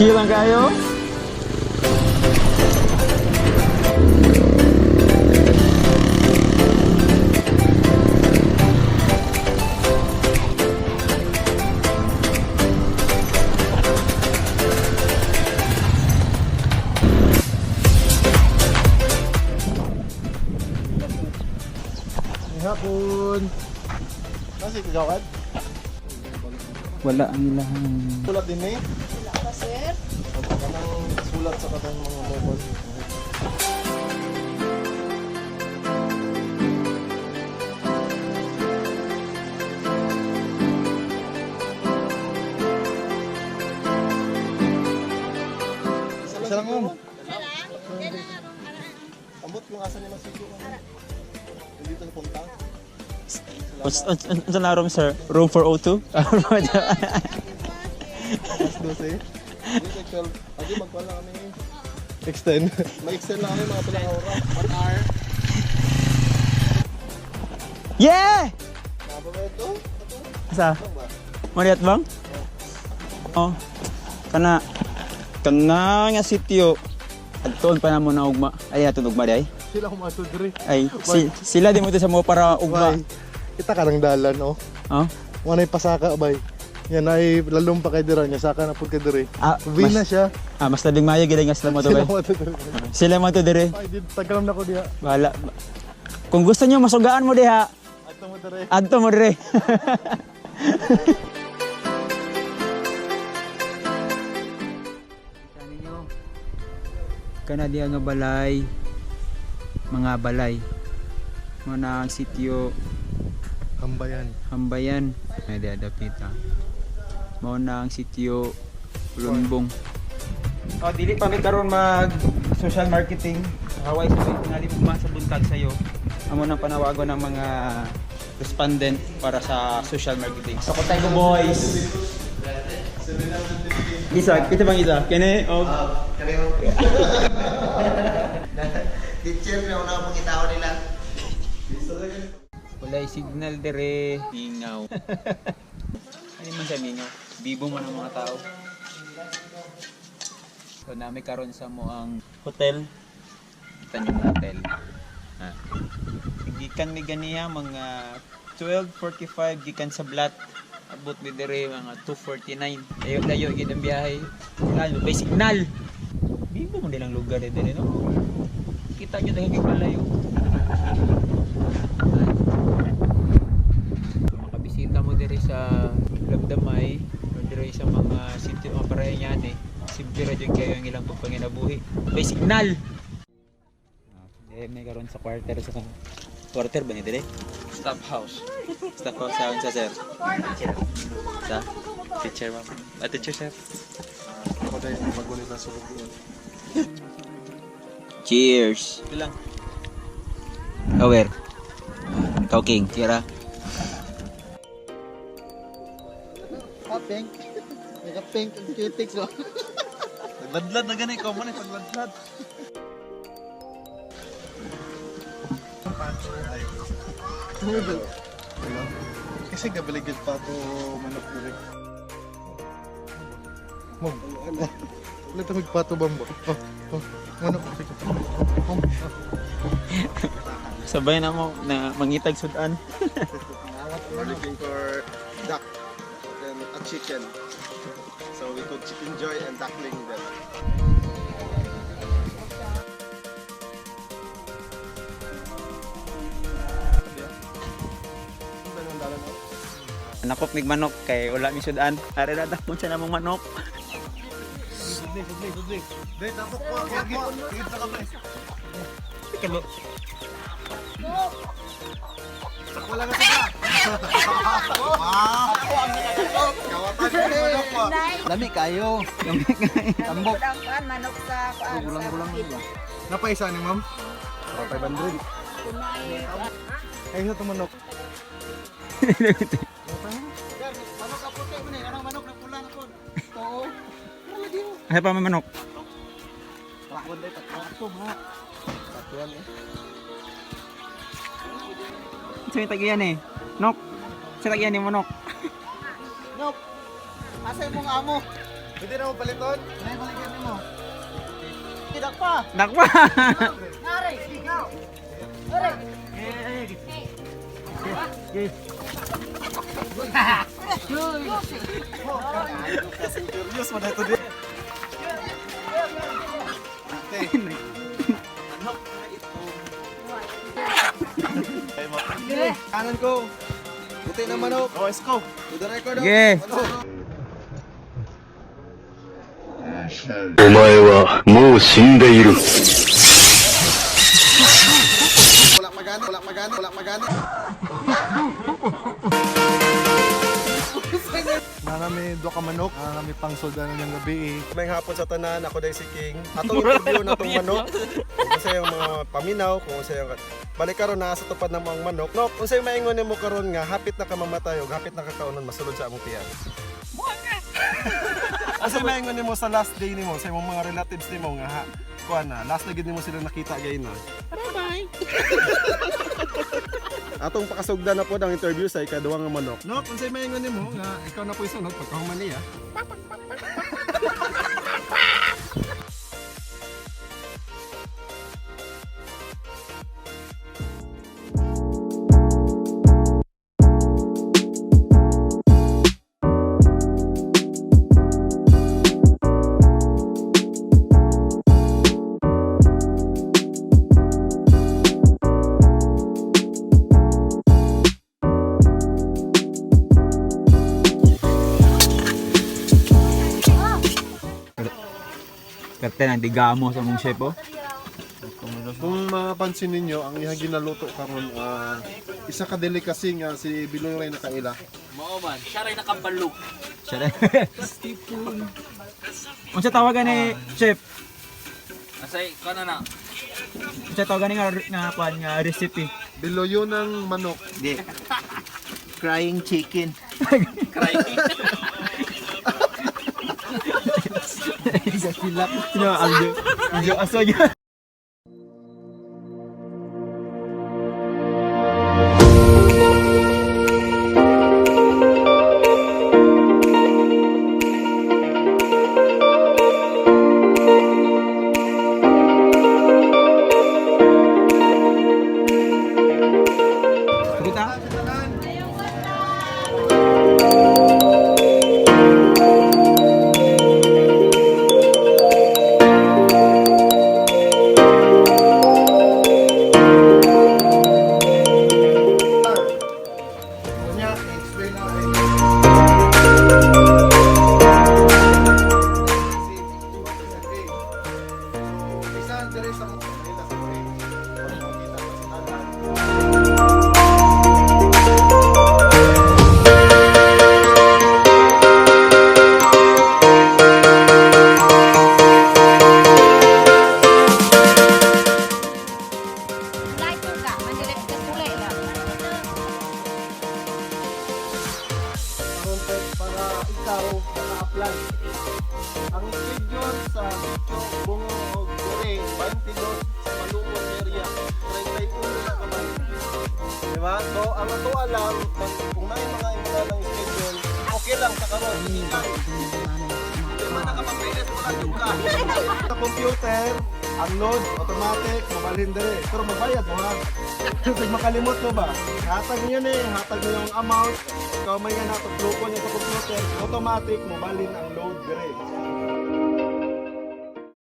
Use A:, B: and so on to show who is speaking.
A: Chill lang kayo.
B: Hapon. Kasi kagawad?
A: Wala ang ilahan.
B: Sulat din eh.
C: Wala pa, sir.
B: Kanang sulat sa katang mga mobile. Isa lang mo. Ambot kung asa ni Masiko. Dito sa punta.
A: Saan na room, sir? Room 402?
B: Mas 12. Dito 12. Adi magpala kami. Extend. Ma-extend lang kami mga pilang oras. 1 hour.
A: Yeah!
B: Napa ba ito?
A: Asa? Mariat bang? Oh. Kana nga sitio. Adtoon pa na mo na ugma. Ay atong ugma day.
B: Sila kumato dire.
A: Ay sila di mo to sa mo para ugma.
B: Bay. Kita ka ng dalan oh.
A: Oh.
B: Wanay pasaka bay. Yan ay lalong pa kay dira nya saka na pud kay dire. Uwi na siya.
A: Mas tabing mayo gid nga sila mo to bay. Sila mo to dire.
B: Ay di tagalam na ko diha.
A: Bahala. Kung gusto niyo masugaan mo diha.
B: Adto mo dire.
A: Adto mo dire. Kana diya nga balay, mga balay mo na ang sitio Hambayan ay diya dapita mo na ang sitio Lunbong. Dili pa mi karon mag social marketing haway sa tingali mo sa buntag sayo amo nang panawagon ng mga respondent para sa social marketing. So tayo boys. Isa, kita bang isa? Kene og
D: Teacher na una pang itaw nila.
A: walay signal dire mingaw. Ano man sa mingaw? Bibo man ang mga tao. So nami karon sa mo ang hotel. Kita niyo ang hotel. Gikan mi ganiya mga 12:45 gikan sa Blat. Abot mi dire mga 2:49. Layo gid ang biyahe. May signal. Bibo man nilang lugar dire no. Kita nyo dahil palayo. Makabisita mo dire sa Lamdamay o dire sa mga sitio mga parayan eh. Simple ra jud kayo ang ilang pagpanginabuhi. May signal. May karon sa quarter ba ni dire? Staff house. Staff house sa sir. Sa teacher ma'am. Teacher sir.
B: Ako dai magulit na sulod yun.
A: Cheers. Bilang. Aware. Talking. Tira.
B: Pink. Naka pink ang cutics oh. Nagladlad na ganay ko mo na pagladlad. Kasi gabaligid pa to manok direk. Mom. Wala ta magpato bambo. Manok sige.
A: Sabay na mo na mangitag sudan.
D: We're looking for duck and a chicken. So we could enjoy and duckling them.
A: Nakop mig manok kay wala mi sudan. Are na dakpon siya namong manok.
B: Subli. Dai tapok ko. Tigit sa kamay.
A: Kalo.
B: Wala na sila. Lami kayo. Tambok.
C: Kulang manok sa kuan.
B: Gulang-gulang na ba? Napaisa ni ma'am? 500. Ay, sa manok. Manok ka puti mo ni, anong manok na pula na po? Oo.
A: Ay pa may manok.
B: Rakon day tatlo ha. Tatuan eh.
A: Sa tagiyan eh. Nok. Sa tagiyan ni manok.
B: Nok. Asa imong amo? Pwede na mo paliton? Ay, balikan mo. Tidak pa.
A: Nakpa!
C: Nari, ikaw. Nari.
B: Kasing curious mo na ito din. Okay. Ano na ito? Kanan ko. Buti na manok. Oh, let's go. To the record.
A: Sige.
E: お前はもう死んでいる。
D: Wala magana, wala magana, wala magana.
B: Nanami do ka manok, nanami pang soldano ng gabi.
D: May hapon sa tanan, ako dahil si King. Atong interview na itong manok. Kung sa yung mga paminaw, kung sa yung... Balik karon na sa tupad ng mga manok. No, kung sa yung maingon mo karon nga, hapit na ka mamatay o hapit na kakaunon, masulod sa among tiyan. Asa maingon mo sa last day nimo, sa imong mga relatives nimo nga ha, kuan na, last na gid nimo sila nakita gayna. Bye-bye. Atong pakasugdan na po ang interview sa ikaduha nga manok. No, kung sa maingon nimo nga ikaw na po isunod pagkahuman niya.
A: Karte ng digamo sa mong chef oh.
B: Kung mapansin ninyo, ang iya ginaluto karon isa ka delicacy nga si Biloy Ray nakaila.
A: Siya rin. Unsa tawagan ni chef?
F: Asay, kana na.
A: Unsa tawagan ni nga kuan nga recipe?
B: Biloyo ng manok.
F: Di. Crying chicken.
A: Silap. Sino Aldo? Aldo aso niya. Kita?
B: Kanya, explain na rin. Isa ang direct sa mga kanila sa Brgy. Pagkakita pa si Alan.
C: Like ka, manilit ka sulay lang.
B: Content para ikaw maka-upland. Ang schedule sa Sitio Lamdamay, 22 sa Malumon area, 31 na naman. Diba? So, ang ito alam, kung may mga iba ng schedule, okay lang sa karon. Diba nakapag-pilit mo lang yung ka. Sa computer, ang load, automatic, mabalhin dire. Pero magbayad mo ha. Pag makalimot mo ba? Hatag niyo hatag niyo yung amount. Ikaw may nga natutulungan niyo sa computer, automatic, mabalhin ang load dire.